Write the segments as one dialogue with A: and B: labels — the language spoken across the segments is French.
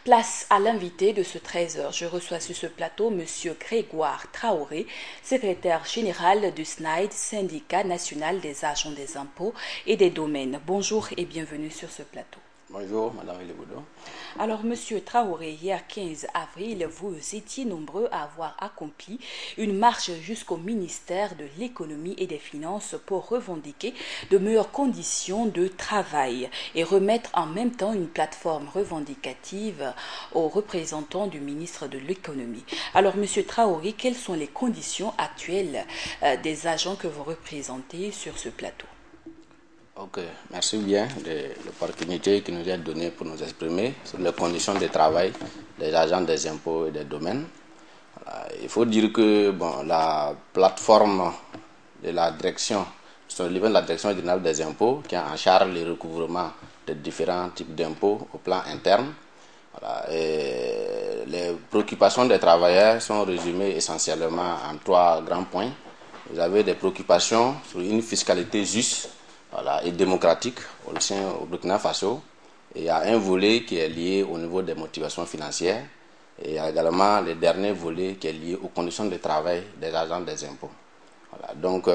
A: Place à l'invité de ce 13h. Je reçois sur ce plateau M. Grégoire Traoré, secrétaire général du SNAID, Syndicat national des agents des impôts et des domaines. Bonjour et bienvenue sur ce plateau.
B: Bonjour, Madame Elebodo.
A: Alors, Monsieur Traoré, hier 15 avril, vous étiez nombreux à avoir accompli une marche jusqu'au ministère de l'économie et des finances pour revendiquer de meilleures conditions de travail et remettre en même temps une plateforme revendicative aux représentants du ministre de l'économie. Alors, Monsieur Traoré, quelles sont les conditions actuelles des agents que vous représentez sur ce plateau?
B: Ok, merci bien de l'opportunité qui nous est donnée pour nous exprimer sur les conditions de travail des agents des impôts et des domaines. Il faut dire que la plateforme de la direction, sur le niveau de la direction générale des impôts, qui a en charge le recouvrement de différents types d'impôts au plan interne, et les préoccupations des travailleurs sont résumées essentiellement en trois grands points. Vous avez des préoccupations sur une fiscalité juste et démocratique au Burkina Faso. Et il y a un volet qui est lié au niveau des motivations financières. Et il y a également le dernier volet qui est lié aux conditions de travail des agents des impôts. Donc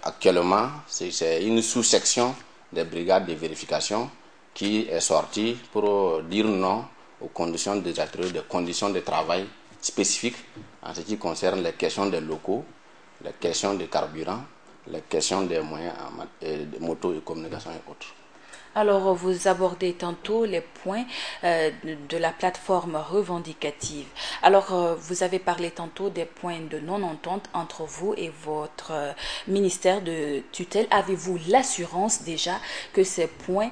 B: actuellement, c'est une sous-section des brigades de vérification qui est sortie pour dire non aux conditions des conditions de travail spécifiques en ce qui concerne les questions des locaux, les questions de carburant, les questions des moyens de moto et communication et autres.
A: Alors, vous abordez tantôt les points de la plateforme revendicative. Alors, vous avez parlé tantôt des points de non-entente entre vous et votre ministère de tutelle. Avez-vous l'assurance déjà que ces points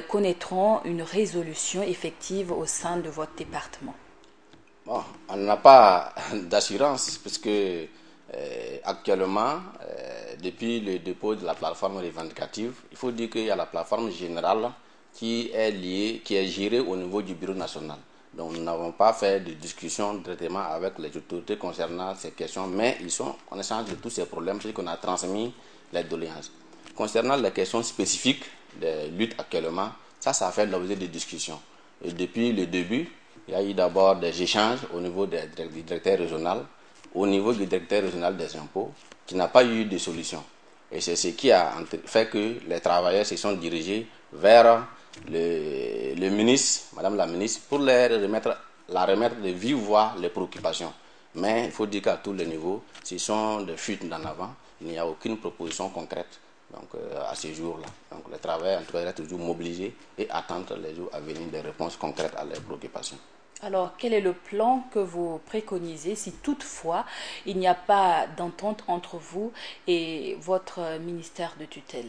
A: connaîtront une résolution effective au sein de votre département?
B: Bon, on n'a pas d'assurance puisque actuellement, depuis le dépôt de la plateforme revendicative, il faut dire qu'il y a la plateforme générale qui est liée, qui est gérée au niveau du bureau national. Donc nous n'avons pas fait de discussion directement avec les autorités concernant ces questions, mais ils sont connaissants de tous ces problèmes puisqu'on a transmis les doléances. Concernant les questions spécifiques de lutte actuellement, ça a fait l'objet de discussions. Et depuis le début, il y a eu d'abord des échanges au niveau du directeur régional, au niveau du directeur régional des impôts, qui n'a pas eu de solution. Et c'est ce qui a fait que les travailleurs se sont dirigés vers le ministre, Madame la ministre, pour la remettre de vive voix les préoccupations. Mais il faut dire qu'à tous les niveaux, ce sont des fuites en avant. Il n'y a aucune proposition concrète à ce jour-là. Donc les travailleurs, en tout cas, restent toujours mobilisés et attendent les jours à venir des réponses concrètes à leurs préoccupations.
A: Alors, quel est le plan que vous préconisez si toutefois il n'y a pas d'entente entre vous et votre ministère de tutelle?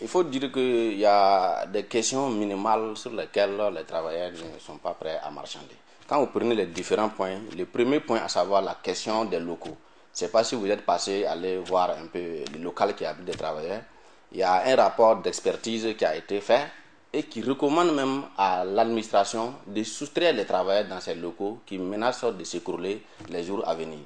B: Il faut dire qu'il y a des questions minimales sur lesquelles les travailleurs ne sont pas prêts à marchander. Quand vous prenez les différents points, le premier point, à savoir la question des locaux. Je ne sais pas si vous êtes passé aller voir un peu le local qui habite des travailleurs. Il y a un rapport d'expertise qui a été fait et qui recommande même à l'administration de soustraire les travailleurs dans ces locaux qui menacent de s'écrouler les jours à venir.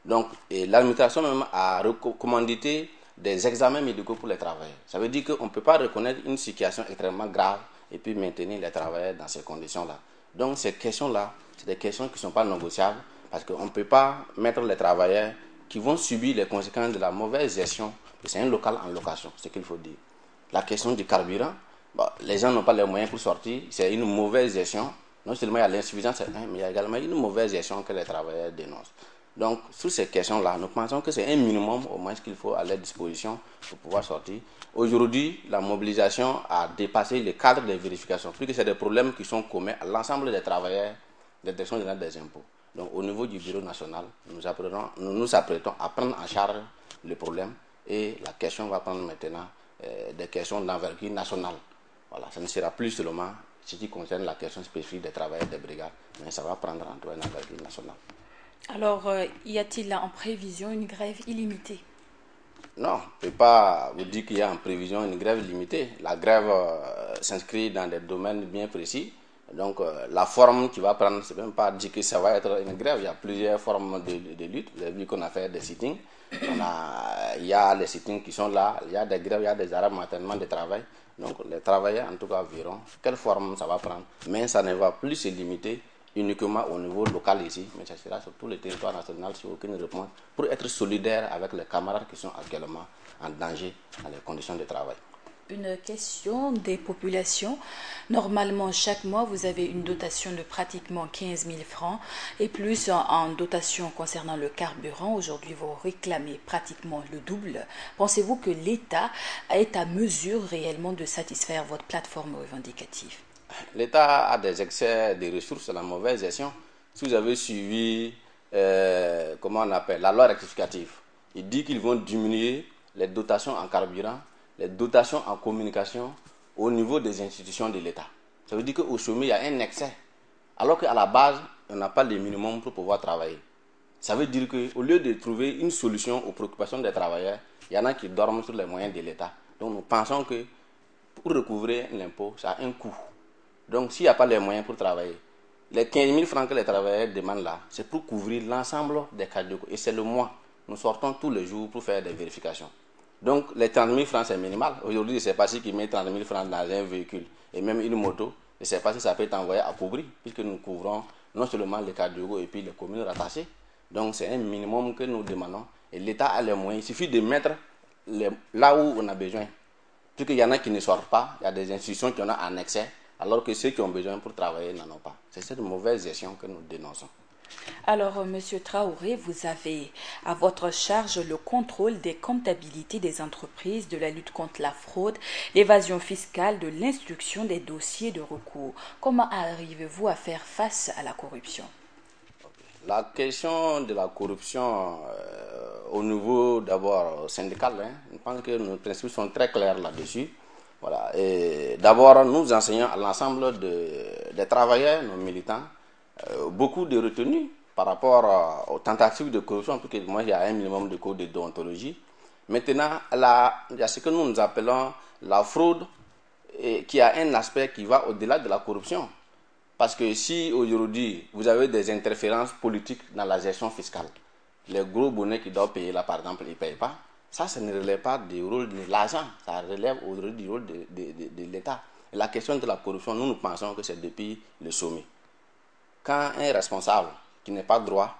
B: Donc, l'administration même a recommandé des examens médicaux pour les travailleurs. Ça veut dire qu'on ne peut pas reconnaître une situation extrêmement grave et puis maintenir les travailleurs dans ces conditions-là. Donc, ces questions-là, c'est des questions qui ne sont pas négociables parce qu'on ne peut pas mettre les travailleurs qui vont subir les conséquences de la mauvaise gestion. C'est un local en location, c'est ce qu'il faut dire. La question du carburant, les gens n'ont pas les moyens pour sortir, c'est une mauvaise gestion. Non seulement il y a l'insuffisance, mais il y a également une mauvaise gestion que les travailleurs dénoncent. Donc, sur ces questions-là, nous pensons que c'est un minimum au moins qu'il faut à leur disposition pour pouvoir sortir. Aujourd'hui, la mobilisation a dépassé le cadre des vérifications, puisque c'est des problèmes qui sont communs à l'ensemble des travailleurs des directions générales des impôts. Donc, au niveau du bureau national, nous nous apprêtons à prendre en charge le problème et la question va prendre maintenant des questions d'envergure nationale. Voilà, ça ne sera plus seulement ce qui concerne la question spécifique des travailleurs des brigades, mais ça va prendre en tout cas une envergure nationale.
A: Alors, y a-t-il en prévision une grève illimitée?
B: Non, je ne peux pas vous dire qu'il y a en prévision une grève limitée. La grève s'inscrit dans des domaines bien précis. Donc la forme qui va prendre, c'est même pas dire que ça va être une grève, il y a plusieurs formes de lutte. Vous avez vu qu'on a fait des sittings, il y a les sittings qui sont là, il y a des grèves, il y a des arrêts matériellement de travail. Donc les travailleurs en tout cas verront quelle forme ça va prendre, mais ça ne va plus se limiter uniquement au niveau local ici, mais ça sera sur tout le territoire national sur aucune réponse pour être solidaire avec les camarades qui sont actuellement en danger dans les conditions de travail.
A: Une question des populations. Normalement, chaque mois, vous avez une dotation de pratiquement 15 000 francs et plus en dotation concernant le carburant. Aujourd'hui, vous réclamez pratiquement le double. Pensez-vous que l'État est à mesure réellement de satisfaire votre plateforme revendicative?
B: L'État a des excès de ressources, la mauvaise gestion. Si vous avez suivi, comment on appelle, la loi rectificative, il dit qu'ils vont diminuer les dotations en carburant, les dotations en communication au niveau des institutions de l'État. Ça veut dire qu'au sommet, il y a un excès. Alors qu'à la base, on n'a pas le minimum pour pouvoir travailler. Ça veut dire qu'au lieu de trouver une solution aux préoccupations des travailleurs, il y en a qui dorment sur les moyens de l'État. Donc nous pensons que pour recouvrer l'impôt, ça a un coût. Donc s'il n'y a pas les moyens pour travailler, les 15 000 francs que les travailleurs demandent là, c'est pour couvrir l'ensemble des cas de... Et c'est le mois. Nous sortons tous les jours pour faire des vérifications. Donc les 30 000 francs, c'est minimal. Aujourd'hui, je ne sais pas si qui met 30 000 francs dans un véhicule et même une moto, je ne sais pas si ça peut être envoyé à couvrir, puisque nous couvrons non seulement les cas de et puis les communes rattachées. Donc c'est un minimum que nous demandons. Et l'État a les moyens. Il suffit de mettre là où on a besoin. Puisqu'il y en a qui ne sortent pas, il y a des institutions qui en ont en excès, alors que ceux qui ont besoin pour travailler n'en ont pas. C'est cette mauvaise gestion que nous dénonçons.
A: Alors, Monsieur Traoré, vous avez à votre charge le contrôle des comptabilités des entreprises, de la lutte contre la fraude, l'évasion fiscale, de l'instruction des dossiers de recours. Comment arrivez-vous à faire face à la corruption?
B: La question de la corruption au niveau d'abord syndical, je pense que nos principes sont très clairs là-dessus. Voilà. D'abord, nous enseignons à l'ensemble des travailleurs, nos militants, beaucoup de retenues par rapport aux tentatives de corruption, parce que moi, il y a un minimum de codes de déontologie. Maintenant, il y a ce que nous appelons la fraude, qui a un aspect qui va au-delà de la corruption. Parce que si aujourd'hui, vous avez des interférences politiques dans la gestion fiscale, les gros bonnets qui doivent payer là, par exemple, ils ne payent pas, ça ne relève pas du rôle de l'agent, ça relève aujourd'hui du rôle de l'État. Et la question de la corruption, nous pensons que c'est depuis le sommet. Quand un responsable qui n'est pas droit,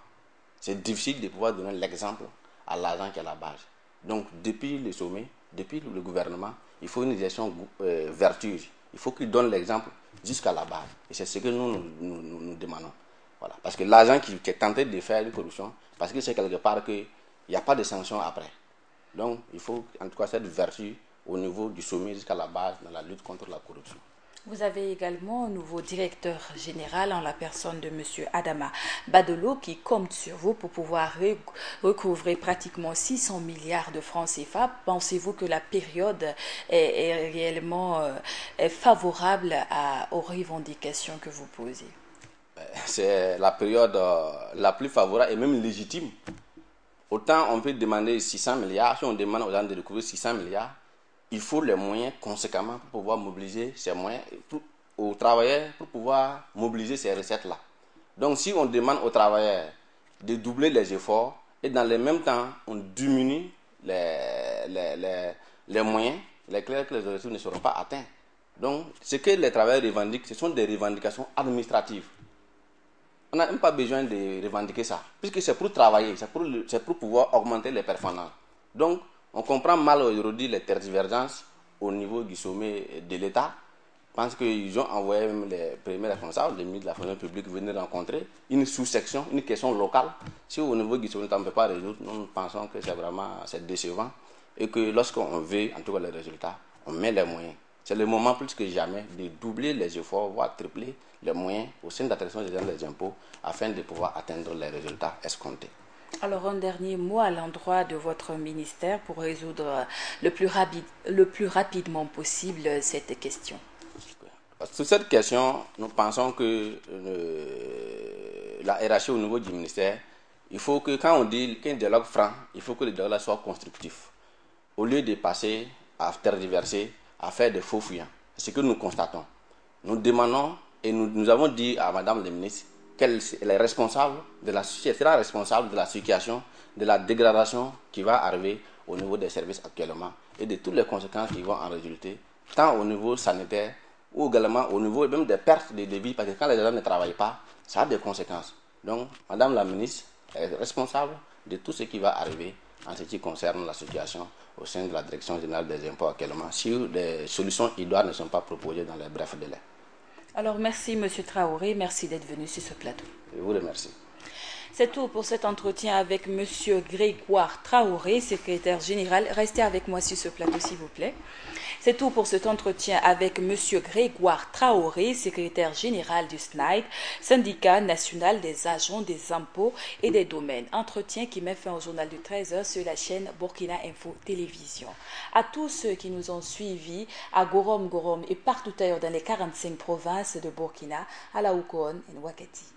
B: c'est difficile de pouvoir donner l'exemple à l'agent qui est à la base. Donc, depuis le sommet, depuis le gouvernement, il faut une gestion vertueuse. Il faut qu'il donne l'exemple jusqu'à la base. Et c'est ce que nous demandons. Voilà. Parce que l'agent qui est tenté de faire une corruption, parce que c'est quelque part qu'il n'y a pas de sanction après. Donc, il faut en tout cas cette vertu au niveau du sommet jusqu'à la base dans la lutte contre la corruption.
A: Vous avez également un nouveau directeur général en la personne de M. Adama Badolo qui compte sur vous pour pouvoir recouvrer pratiquement 600 milliards de francs CFA. Pensez-vous que la période est réellement favorable aux revendications que vous posez?
B: C'est la période la plus favorable et même légitime. Autant on peut demander 600 milliards, si on demande aux gens de recouvrir 600 milliards, il faut les moyens conséquemment pour pouvoir mobiliser ces moyens aux travailleurs pour pouvoir mobiliser ces recettes-là. Donc si on demande aux travailleurs de doubler les efforts et dans le même temps on diminue les moyens, il est clair que les objectifs ne seront pas atteints. Donc ce que les travailleurs revendiquent, ce sont des revendications administratives. On n'a même pas besoin de revendiquer ça, puisque c'est pour travailler, c'est pour pouvoir augmenter les performances. Donc on comprend mal aujourd'hui les tergivergences au niveau du sommet de l'État. Je pense qu'ils ont envoyé même les premiers responsables, les ministres de la fonction publique venir rencontrer une sous-section, une question locale. Si au niveau du sommet on ne peut pas résoudre, nous pensons que c'est décevant et que lorsqu'on veut en tout cas les résultats, on met les moyens. C'est le moment plus que jamais de doubler les efforts, voire tripler les moyens au sein de l'administration générale des impôts afin de pouvoir atteindre les résultats escomptés.
A: Alors un dernier mot à l'endroit de votre ministère pour résoudre le plus rapidement possible cette question.
B: Sur cette question, nous pensons que la hiérarchie au niveau du ministère, il faut que quand on dit qu'un dialogue franc, il faut que le dialogue soit constructif. Au lieu de passer à tergiverser, à faire des faux fuyants. C'est ce que nous constatons. Nous demandons Et nous avons dit à Madame la ministre qu'elle est responsable elle sera responsable de la situation, de la dégradation qui va arriver au niveau des services actuellement et de toutes les conséquences qui vont en résulter, tant au niveau sanitaire ou également au niveau même des pertes de vie, parce que quand les gens ne travaillent pas, ça a des conséquences. Donc, Madame la ministre est responsable de tout ce qui va arriver en ce qui concerne la situation au sein de la Direction générale des impôts actuellement, si des solutions idoines ne sont pas proposées dans les brefs délais.
A: Alors merci M. Traoré, merci d'être venu sur ce plateau.
B: Je vous remercie.
A: C'est tout pour cet entretien avec M. Grégoire Traoré, secrétaire général. Restez avec moi sur ce plateau, s'il vous plaît. C'est tout pour cet entretien avec M. Grégoire Traoré, secrétaire général du SNAID, syndicat national des agents des impôts et des domaines. Entretien qui met fin au journal de 13h sur la chaîne Burkina Info Télévision. À tous ceux qui nous ont suivis à Gorom et partout ailleurs dans les 45 provinces de Burkina, à la Oukoon et Wakati.